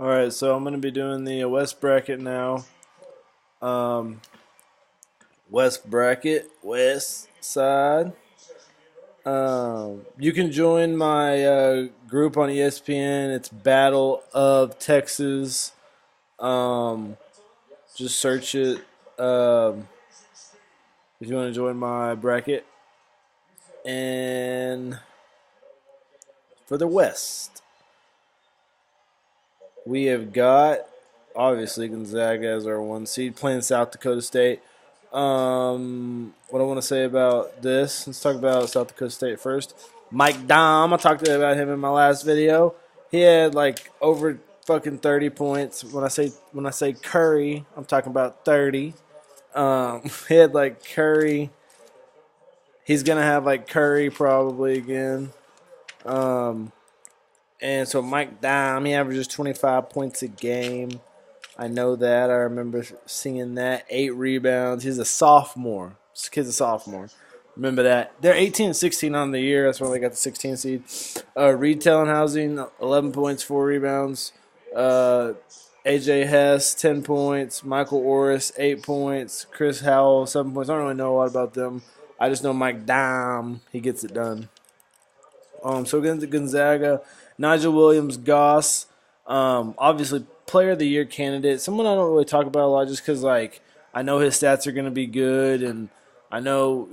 All right, so I'm going to be doing the West bracket now. Um, West bracket, West side. You can join my group on ESPN. It's Battle of Texas. Um, just search it if you want to join my bracket. And for the West, we have got obviously Gonzaga as our one seed playing South Dakota State. What I want to say about this, let's talk about South Dakota State first. Mike Dom, I talked about him in my last video. He had like over fucking 30 points. When I say Curry, I'm talking about 30. He had like Curry. He's gonna have like Curry probably again. Um, and so Mike Dom, he averages 25 points a game. I know that. I remember seeing that. 8 rebounds. He's a sophomore. This kid's a sophomore. Remember that. They're 18 and 16 on the year. That's why they got the 16 seed. Retail and housing, 11 points, 4 rebounds. AJ Hess, 10 points. Michael Orris, 8 points. Chris Howell, 7 points. I don't really know a lot about them. I just know Mike Dom. He gets it done. So against Gonzaga, Nigel Williams, Goss, obviously Player of the Year candidate. Someone I don't really talk about a lot, just because like I know his stats are going to be good, and I know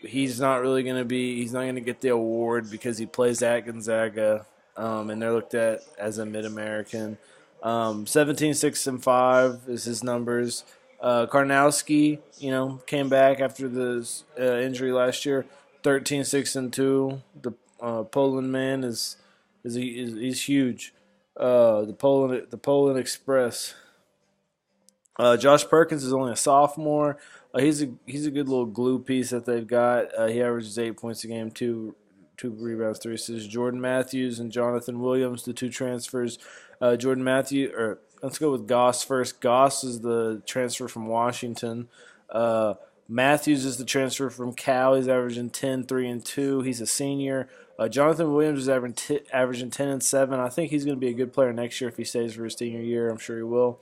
he's not going to get the award because he plays at Gonzaga, and they're looked at as a Mid American. 17, 6, and 5 is his numbers. Karnowski, came back after the injury last year. 13, 6, and 2. The Poland man he's huge. The Poland Express. Josh Perkins is only a sophomore. He's a good little glue piece that they've got. He averages 8 points a game, two rebounds, 3 assists. Jordan Matthews and Jonathan Williams, the two transfers. Let's go with Goss first. Goss is the transfer from Washington. Matthews is the transfer from Cal. He's averaging 10, 3, and 2. He's a senior. Jonathan Williams is averaging 10 and 7. I think he's going to be a good player next year if he stays for his senior year. I'm sure he will.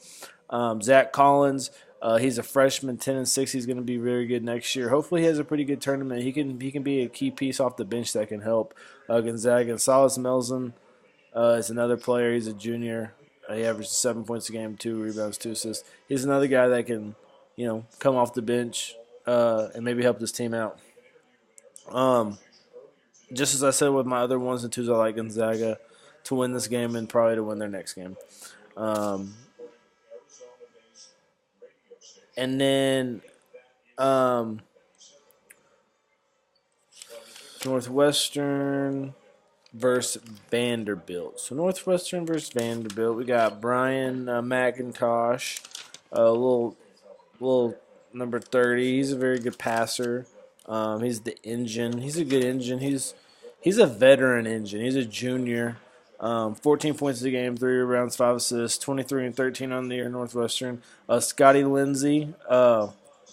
Zach Collins, he's a freshman, 10 and 6. He's going to be very good next year. Hopefully, he has a pretty good tournament. He can be a key piece off the bench that can help Gonzaga. And Salas Melzen is another player. He's a junior. He averages 7 points a game, 2 rebounds, 2 assists. He's another guy that can, come off the bench and maybe help this team out. Just as I said with my other 1s and 2s, I like Gonzaga to win this game and probably to win their next game. And then Northwestern versus Vanderbilt. So Northwestern versus Vanderbilt. We got Brian McIntosh, a little number 30. He's a very good passer. He's the engine. He's a good engine. He's a veteran engine. He's a junior. 14 points a game, 3 rebounds, 5 assists, 23 and 13 on the year. Northwestern. Scotty Lindsey,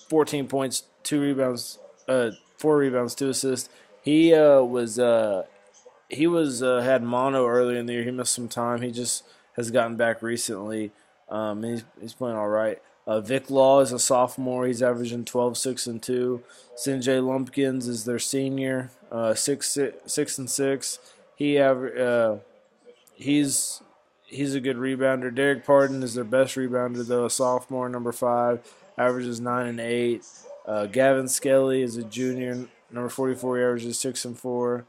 14 points, 2 rebounds, 4 rebounds, 2 assists. He had mono earlier in the year. He missed some time. He just has gotten back recently. He's playing all right. Vic Law is a sophomore. He's averaging 12, 6, and 2. Sinjay Lumpkins is their senior, 6 and 6. He's a good rebounder. Derek Pardon is their best rebounder, though, a sophomore, number 5, averages 9 and 8. Gavin Skelly is a junior, number 44, he averages 6 and 4.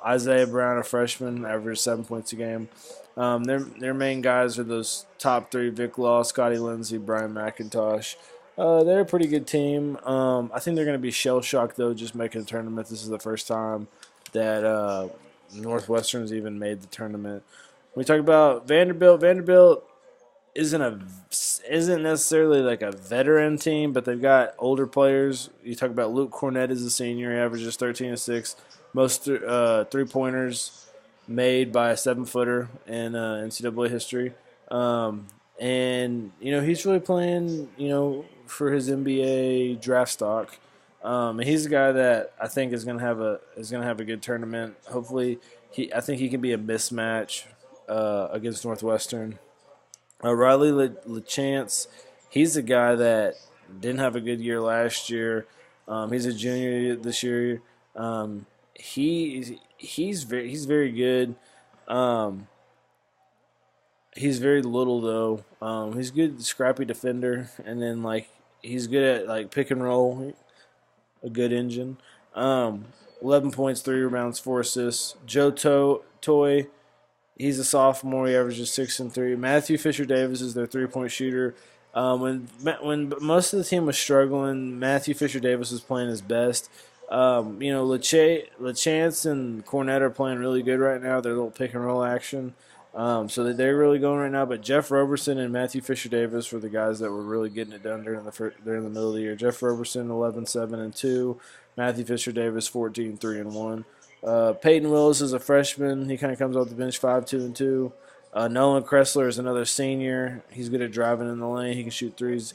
Isaiah Brown, a freshman, averages 7 points a game. Their main guys are those top 3: Vic Law, Scotty Lindsey, Brian McIntosh. They're a pretty good team. I think they're going to be shell-shocked, though, just making a tournament. This is the first time that Northwestern's even made the tournament. When we talk about Vanderbilt isn't necessarily like a veteran team, but they've got older players. You talk about Luke Cornett as a senior. He averages 13 and 6. Most three-pointers made by a 7-footer in NCAA history. And he's really playing, for his NBA draft stock. And he's a guy that I think is gonna have a good tournament. Hopefully, I think he can be a mismatch against Northwestern. Riley LeChance, he's a guy that didn't have a good year last year. He's a junior this year. He's very good. Um, he's very little though. He's a good scrappy defender, and then like he's good at like pick and roll. A good engine. 11 points, 3 rebounds, 4 assists. Toy, he's a sophomore. He averages 6 and 3. Matthew Fisher Davis is their 3-point shooter. When most of the team was struggling, Matthew Fisher Davis was playing his best. LeChance and Cornette are playing really good right now. Their little pick and roll action. So they're really going right now. But Jeff Roberson and Matthew Fisher Davis were the guys that were really getting it done during the middle of the year. Jeff Roberson 11, 7 and 2. Matthew Fisher Davis 14, 3 and 1. Peyton Willis is a freshman. He kind of comes off the bench 5, 2 and 2. Nolan Kressler is another senior. He's good at driving in the lane. He can shoot threes.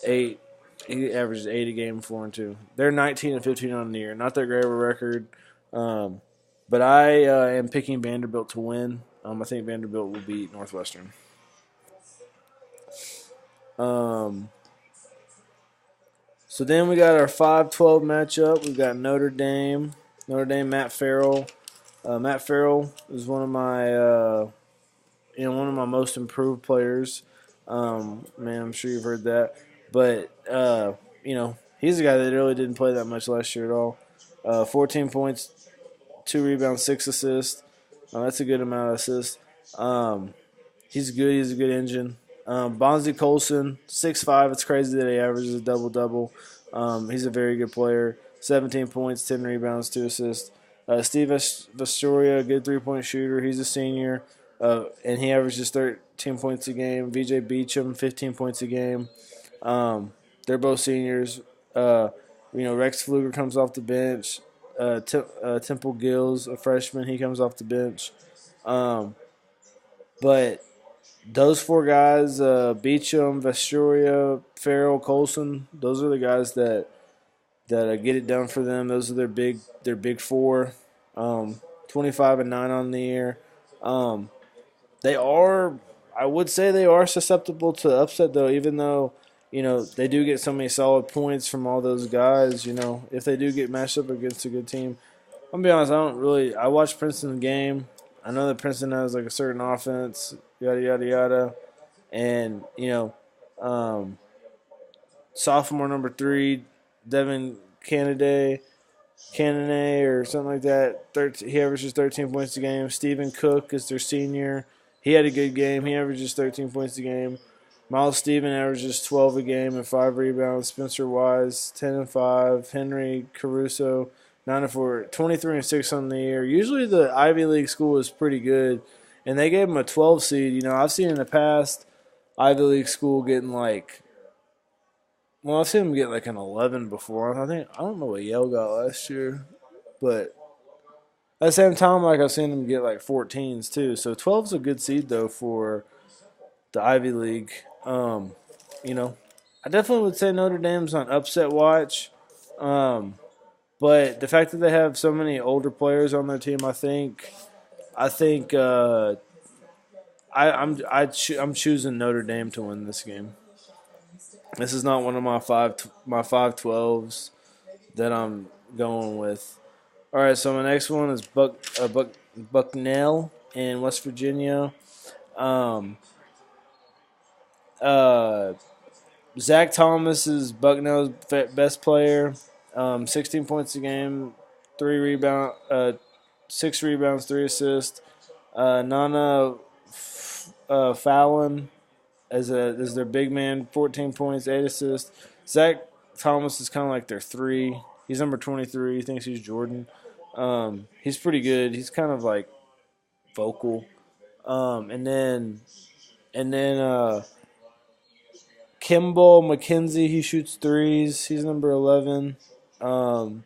He averages 8 a game, 4 and 2. They're 19 and 15 on the year. Not that great of a record. But I am picking Vanderbilt to win. I think Vanderbilt will beat Northwestern. So then we got our 5-12 matchup. We've got Notre Dame, Matt Farrell. Matt Farrell is one of my most improved players. Man, I'm sure you've heard that. But he's a guy that really didn't play that much last year at all. 14 points, 2 rebounds, 6 assists. That's a good amount of assists. He's good. He's a good engine. Bonzi Colson, 6'5". It's crazy that he averages a double-double. He's a very good player. 17 points, 10 rebounds, 2 assists. Steve Vastoria, good 3-point shooter. He's a senior, and he averages 13 points a game. VJ Beecham, 15 points a game. They're both seniors. Rex Pfluger comes off the bench. Temple Gills, a freshman, he comes off the bench. But those 4 guys, Beecham, Vastoria, Farrell, Colson, those are the guys that get it done for them. Those are their big 4. 25 and 9 on the year. I would say they are susceptible to upset though, even though they do get so many solid points from all those guys. If they do get matched up against a good team, I'm gonna be honest. I watched Princeton's game. I know that Princeton has like a certain offense, yada yada yada, and sophomore number 3, Devin Canaday or something like that. He averages 13 points a game. Stephen Cook is their senior. He had a good game. He averages 13 points a game. Miles Steven averages 12 a game and 5 rebounds. Spencer Wise, 10 and 5. Henry Caruso, 9 and 4. 23 and 6 on the year. Usually the Ivy League school is pretty good, and they gave him a 12 seed. I've seen in the past Ivy League school getting like, well, I've seen them get like an 11 before. I don't know what Yale got last year, but at the same time, like I've seen them get like 14s too. So 12's a good seed though for the Ivy League. I definitely would say Notre Dame's on upset watch. But the fact that they have so many older players on their team, I'm choosing Notre Dame to win this game. This is not one of my 5-12s that I'm going with. All right, so my next one is Bucknell in West Virginia. Zach Thomas is Bucknell's best player. 16 points a game, 6 rebounds, 3 assists. Nana Fallon is their big man, 14 points, 8 assists. Zach Thomas is kind of like their 3. He's number 23. He thinks he's Jordan. He's pretty good. He's kind of like vocal. And then Kimball McKenzie, he shoots threes. He's number 11, or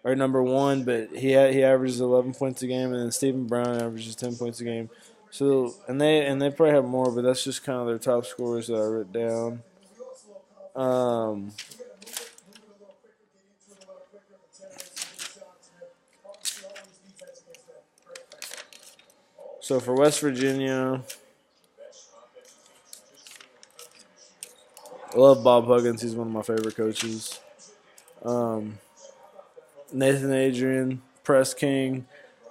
number 1, but he averages 11 points a game, and then Stephen Brown averages 10 points a game. So and they probably have more, but that's just kind of their top scorers that I wrote down. So for West Virginia, I love Bob Huggins. He's one of my favorite coaches. Um, Nathan Adrian, Press King,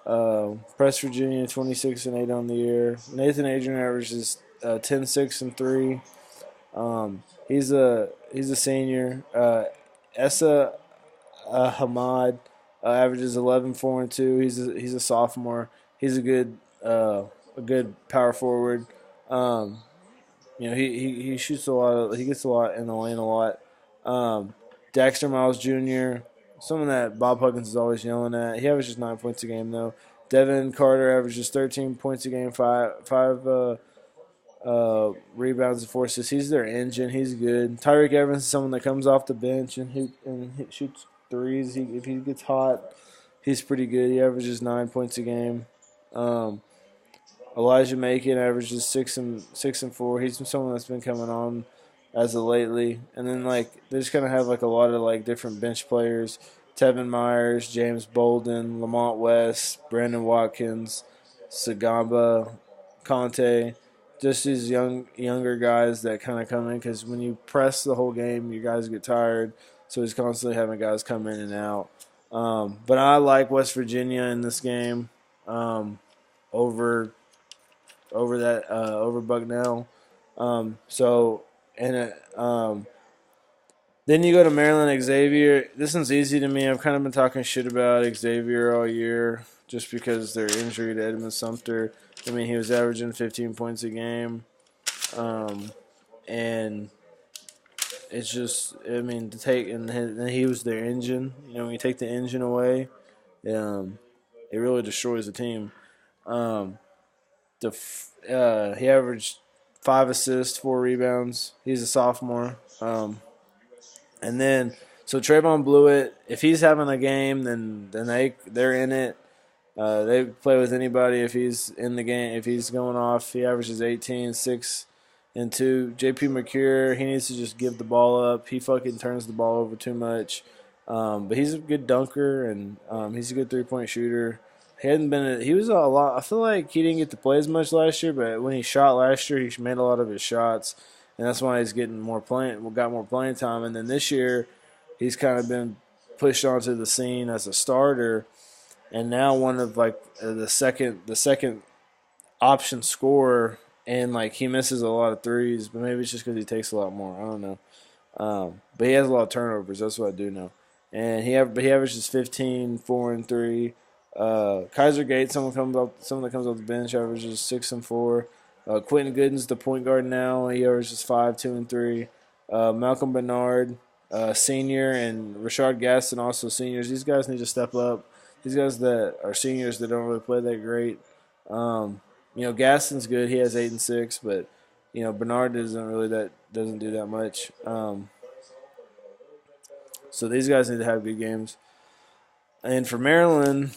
Press Virginia, 26-8 on the year. Nathan Adrian averages 10, 6, and 3. He's a senior. Essa Hamad averages 11, 4, and 2. He's a sophomore. He's a good power forward. Um, he shoots a lot. He gets a lot in the lane a lot. Dexter Miles Jr., someone that Bob Huggins is always yelling at. He averages 9 points a game though. Devin Carter averages 13 points a game, five rebounds and 4 assists. He's their engine. He's good. Tyreek Evans is someone that comes off the bench and he shoots threes. If he gets hot, he's pretty good. He averages 9 points a game. Elijah Macon averages 6 and 4. He's someone that's been coming on as of lately. And then they just kind of have a lot of different bench players: Tevin Myers, James Bolden, Lamont West, Brandon Watkins, Sagamba, Conte. Just these younger guys that kind of come in because when you press the whole game, you guys get tired. So he's constantly having guys come in and out. But I like West Virginia in this game over over Bucknell. Then you go to Maryland Xavier. This one's easy to me. I've kind of been talking shit about Xavier all year just because their injury to Edmund Sumter. I mean, he was averaging 15 points a game, and it's just, I mean, and he was their engine. When you take the engine away, it really destroys the team. He averaged 5 assists, 4 rebounds. He's a sophomore. And then so Trayvon Blewett, if he's having a game, then they're in it. They play with anybody if he's in the game. If he's going off, he averages 18, 6, and 2. JP McCure, he needs to just give the ball up. He fucking turns the ball over too much. But he's a good dunker and he's a good 3-point shooter. He was a lot. I feel like he didn't get to play as much last year, but when he shot last year, he made a lot of his shots, and that's why he's got more playing time. And then this year, he's kind of been pushed onto the scene as a starter, and now one of the second option scorer, and he misses a lot of threes, but maybe it's just because he takes a lot more. I don't know, but he has a lot of turnovers. That's what I do know, and he averages 15, 4, and 3. Kaiser Gates, someone that comes off the bench, averages 6 and 4. Quentin Gooden's the point guard now. He averages 5, 2, and 3. Malcolm Bernard, senior, and Rashard Gaston, also seniors. These guys need to step up. These guys that are seniors that don't really play that great. Gaston's good. He has 8 and 6, but Bernard doesn't do that much. So these guys need to have good games. And for Maryland,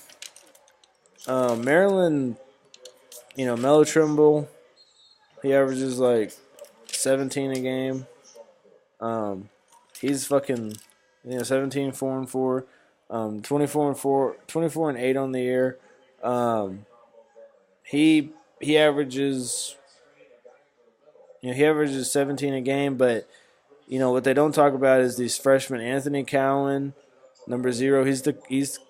Melo Trimble, he averages 17 a game. He's fucking 17, 4 and 4, 24 and 4, 24 and 8 on the year. He averages 17 a game, but what they don't talk about is these freshmen. Anthony Cowan, number 0, he's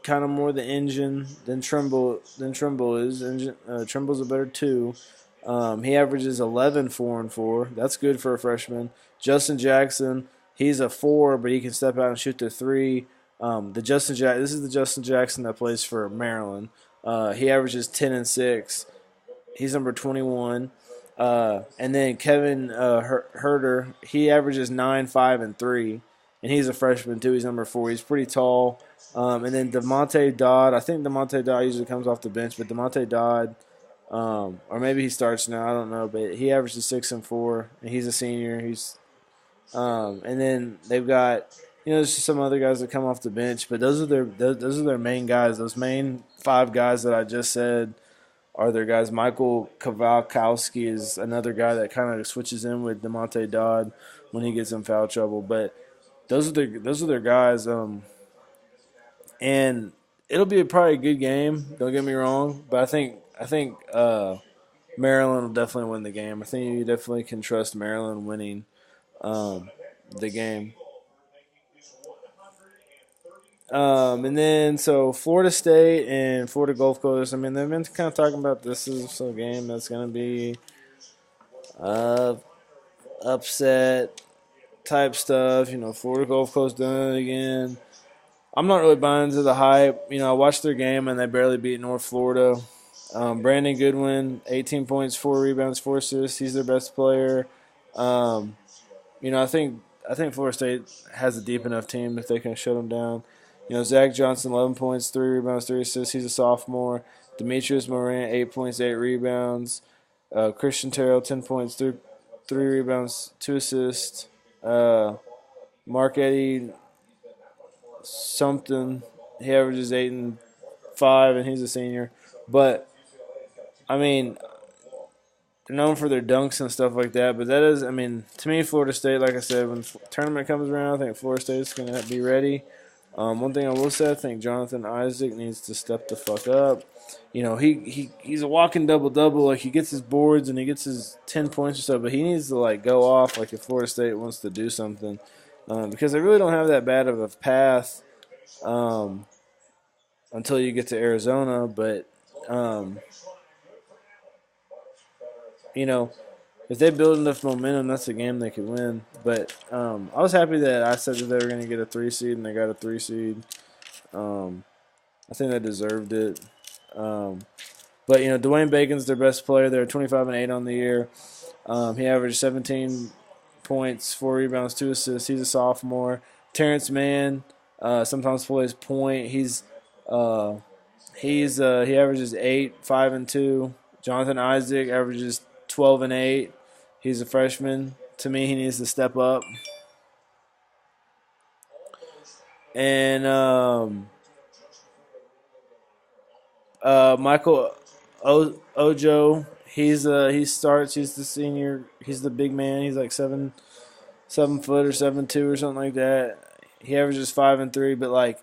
kind of more the engine than Trimble is. Trimble's a better 2. He averages 11, 4 and 4. That's good for a freshman. Justin Jackson, he's a 4, but he can step out and shoot the 3. This is the Justin Jackson that plays for Maryland. He averages 10 and 6. He's number 21. And then Kevin Herter, he averages 9, 5, and 3. And he's a freshman, too. He's number 4. He's pretty tall. And then DeMonte Dodd. I think DeMonte Dodd usually comes off the bench, but DeMonte Dodd, or maybe he starts now. I don't know. But he averages 6 and 4. And he's a senior. And then they've got, there's just some other guys that come off the bench. But those are their main guys. Those main 5 guys that I just said are their guys. Michael Kowalkowski is another guy that kind of switches in with DeMonte Dodd when he gets in foul trouble. But those are their guys, and it'll be probably a good game. Don't get me wrong, but I think Maryland will definitely win the game. I think you definitely can trust Maryland winning the game. And then so Florida State and Florida Gulf Coast. I mean, they've been kind of talking about this is a game that's going to be uh, upset type stuff. Florida Gulf Coast doing it again. I'm not really buying into the hype. I watched their game and they barely beat North Florida. Brandon Goodwin, 18 points, 4 rebounds, 4 assists. He's their best player. Um, I think Florida State has a deep enough team if they can shut them down. Zach Johnson, 11 points, 3 rebounds, 3 assists. He's a sophomore. Demetrius Morant, 8 points, 8 rebounds. Christian Terrell, 10 points, 3 rebounds, 2 assists. Mark Eddy, something. He averages 8 and 5, and he's a senior. But, I mean, they're known for their dunks and stuff like that. But that is, I mean, to me, Florida State, like I said, when the tournament comes around, I think Florida State's going to be ready. One thing I will say, I think Jonathan Isaac needs to step the fuck up. He's a walking double-double. Like, he gets his boards and he gets his 10 points or so, but he needs to, like, go off like if Florida State wants to do something. Because they really don't have that bad of a path until you get to Arizona. But, if they build enough momentum, that's a game they could win. But I was happy that I said that they were going to get a 3 seed, and they got a 3 seed. I think they deserved it. But Dwayne Bacon's their best player. They're 25 and 8 on the year. He averaged 17 points, 4 rebounds, 2 assists. He's a sophomore. Terrence Mann sometimes plays point. He averages 8, 5 and 2. Jonathan Isaac averages 12 and 8. He's a freshman. To me, he needs to step up. And Michael Ojo, he starts. He's the senior. He's the big man. He's like 7 foot or 7'2" or something like that. He averages 5 and 3. But like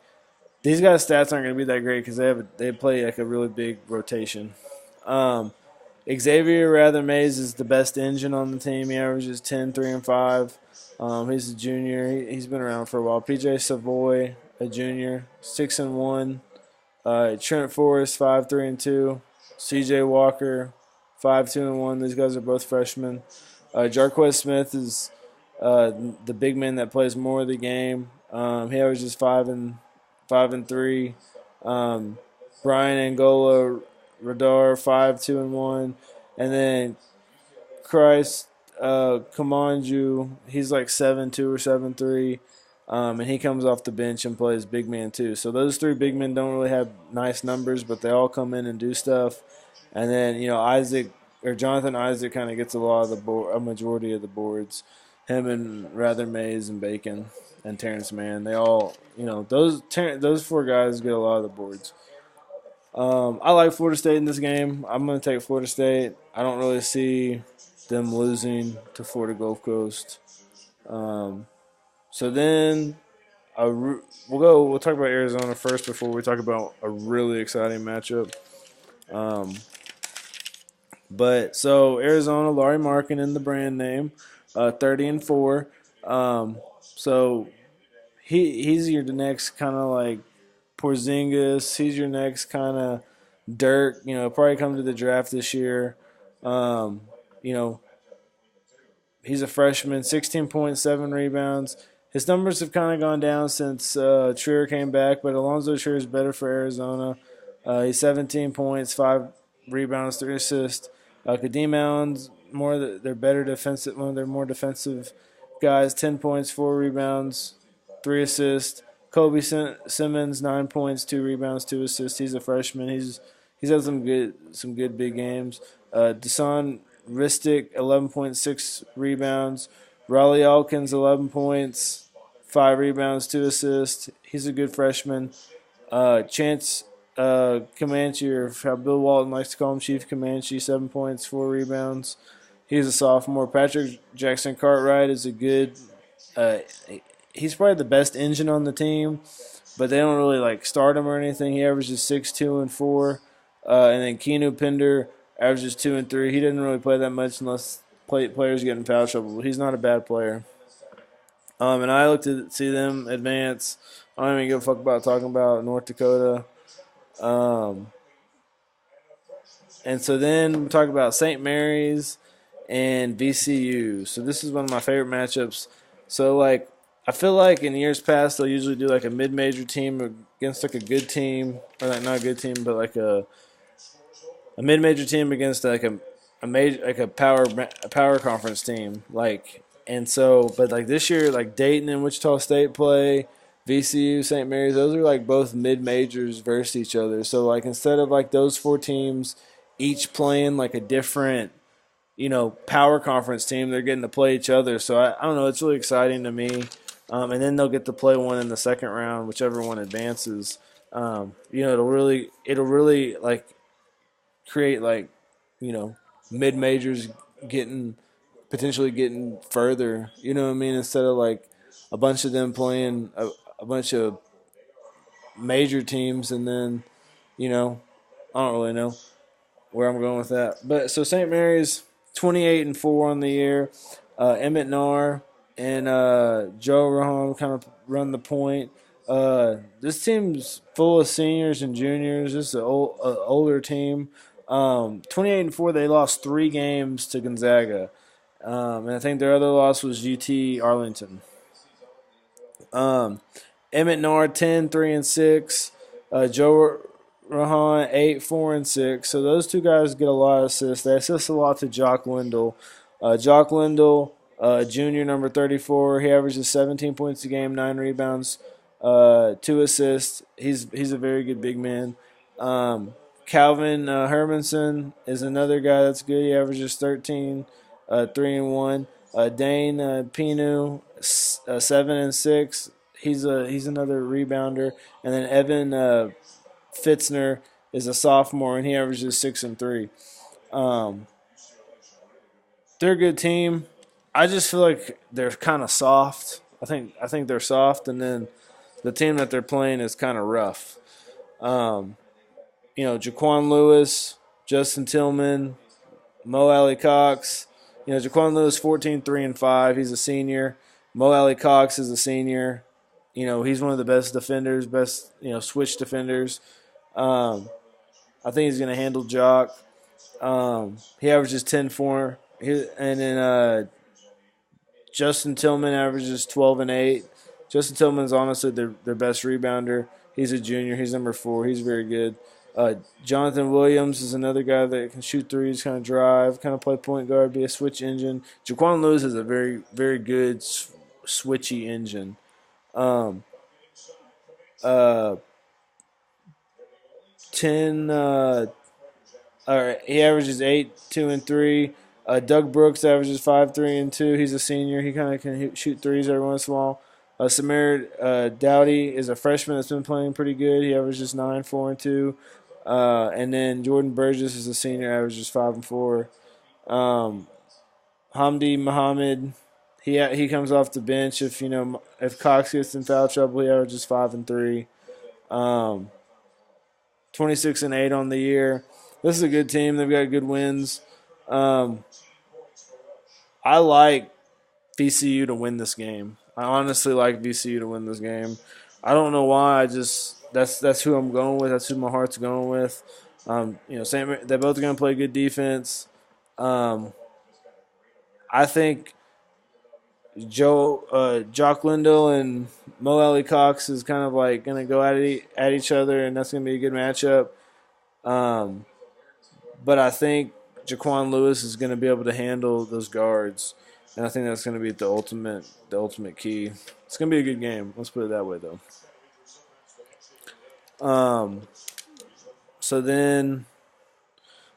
these guys' stats aren't going to be that great because they play like a really big rotation. Xavier Rather-Mays is the best engine on the team. He averages 10, 3, and 5. He's a junior. He's been around for a while. PJ Savoy, a junior, 6 and 1. Trent Forrest, 5, 3, and 2. CJ Walker, 5, 2, and 1. These guys are both freshmen. Jarquez Smith is the big man that plays more of the game. He averages 5 and 3. Brian Angola Radar, 5, 2, and 1. And then Christ Kamanju, he's like 7-2 or 7-3. And he comes off the bench and plays big man too. So those 3 big men don't really have nice numbers, but they all come in and do stuff. And then, Jonathan Isaac kind of gets a majority of the boards. Him and Rather-Mays and Bacon and Terrence Mann, they all, those 4 guys get a lot of the boards. I like Florida State in this game. I'm going to take Florida State. I don't really see them losing to Florida Gulf Coast. So then we'll talk about Arizona first before we talk about a really exciting matchup. But so Arizona, Laurie Markkinen, the brand name, 30 and 4. So he's your next kind of like Porzingis. He's your next kind of Dirk. Probably come to the draft this year. He's a freshman, 16 points, 7 rebounds. His numbers have kind of gone down since Trier came back, but Alonzo Trier is better for Arizona. He's 17 points, 5 rebounds, 3 assists. Kadeem Allen's they're better defensive. One of their more defensive guys, 10 points, 4 rebounds, 3 assists. Kobe Simmons, 9 points, 2 rebounds, 2 assists. He's a freshman. He's had some good big games. Desan Ristic, 11.6 rebounds. Raleigh Alkins, 11 points, 5 rebounds, 2 assists. He's a good freshman. Chance Comanche, or how Bill Walton likes to call him, Chief Comanche, 7 points, 4 rebounds. He's a sophomore. Patrick Jackson Cartwright is a good he's probably the best engine on the team, but they don't really like start him or anything. He averages 6, 2, and 4. And then Keanu Pinder averages 2 and 3. He didn't really play that much unless players get in foul trouble. But he's not a bad player. And I look to see them advance. I don't even give a fuck about talking about North Dakota. Um, and so then we talk about St. Mary's and VCU. So this is one of my favorite matchups. So like I feel like in years past they'll usually do like a mid-major team against like a good team, or like not a good team, but like a mid-major team against like a major like a power conference team. Like and so, but like this year, like Dayton and Wichita State play. VCU, St. Mary's, those are like both mid majors versus each other. So like instead of like those four teams each playing like a different, power conference team, they're getting to play each other. So I don't know, it's really exciting to me. And then they'll get to play one in the second round, whichever one advances. It'll really like create like, mid majors potentially getting further. You know what I mean? Instead of like a bunch of them playing a bunch of major teams, and then, I don't really know where I'm going with that. But so St. Mary's 28-4 on the year. Emmett Narr and Joe Rohan kind of run the point. This team's full of seniors and juniors. This is an older team. 28-4, they lost 3 games to Gonzaga. And I think their other loss was UT Arlington. Emmett Narr 10-3-6. Joe Rohan 8-4-6. So those two guys get a lot of assists. They assist a lot to Jock Lindell. Jock Lindell, junior number 34. He averages 17 points a game, 9 rebounds, 2 assists. He's a very good big man. Calvin Hermanson is another guy that's good. He averages 13, 3 and 1. Dane Pinu 7 and 6. He's another rebounder. And then Evan Fitzner is a sophomore, and he averages 6 and 3. They're a good team. I just feel like they're kind of soft. I think they're soft, and then the team that they're playing is kind of rough. Jaquan Lewis, Justin Tillman, Mo Alley Cox. Jaquan Lewis 14-3-5. He's a senior. Mo Alley Cox is a senior. He's one of the best defenders, switch defenders. I think he's going to handle Jock. He averages 10-4. And then Justin Tillman averages 12 and 8. Justin Tillman's honestly their best rebounder. He's a junior. He's number 4. He's very good. Jonathan Williams is another guy that can shoot threes, kind of drive, kind of play point guard, be a switch engine. Jaquan Lewis is a very, very good switchy engine. 10. All right, he averages 8, 2 and 3. Doug Brooks averages 5, 3 and 2. He's a senior. He kind of can shoot threes every once in a while. Samir Dowdy is a freshman that's been playing pretty good. He averages 9, 4 and 2. And then Jordan Burgess is a senior, averages 5 and 4. Hamdi Muhammad, he comes off the bench if Cox gets in foul trouble, he averages 5 and 3. 26 and 8 on the year. This is a good team. They've got good wins. I like VCU to win this game. I honestly like VCU to win this game. I don't know why. That's who I'm going with. That's who my heart's going with. They're both going to play good defense. I think Jock Lindell and Mo Alley Cox is kind of like going to go at each other, and that's going to be a good matchup. But I think Jaquan Lewis is going to be able to handle those guards, and I think that's going to be the ultimate key. It's going to be a good game. Let's put it that way, though. So then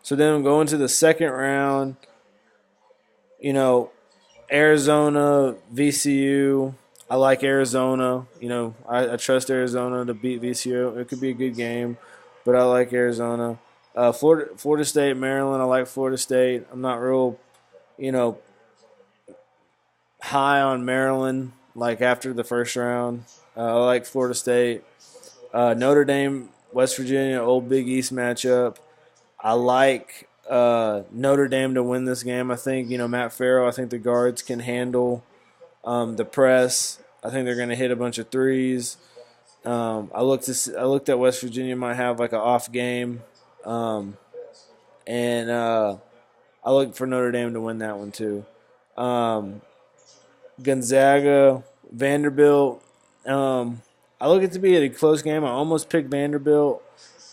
going to the second round, Arizona, VCU. I like Arizona. I trust Arizona to beat VCU. It could be a good game, but I like Arizona. Florida State, Maryland. I like Florida State. I'm not real, high on Maryland. Like after the first round, I like Florida State. Notre Dame, West Virginia, old Big East matchup. I like Notre Dame to win this game. I think Matt Farrell. I think the guards can handle the press. I think they're going to hit a bunch of threes. I looked at West Virginia might have like an off game, um, and I look for Notre Dame to win that one too. Um, Gonzaga, Vanderbilt. I look it to be a close game. I almost picked Vanderbilt,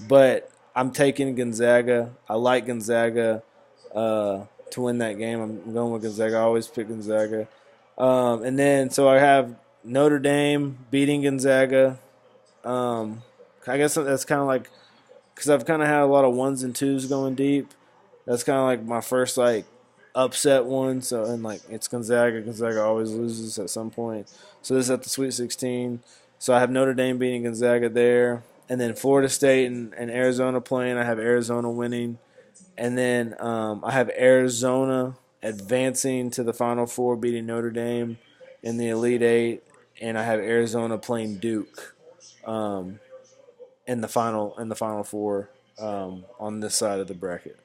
but I'm taking Gonzaga. I like Gonzaga to win that game. I'm going with Gonzaga. I always pick Gonzaga. And then so I have Notre Dame beating Gonzaga. I guess that's kind of like because I've kind of had a lot of ones and twos going deep. That's kind of like my first like upset one. So and like it's Gonzaga. Gonzaga always loses at some point. So this is at the Sweet 16. So I have Notre Dame beating Gonzaga there, and then Florida State and Arizona playing. I have Arizona winning, and then I have Arizona advancing to the Final Four, beating Notre Dame in the Elite Eight, and I have Arizona playing Duke in the Final Four on this side of the bracket.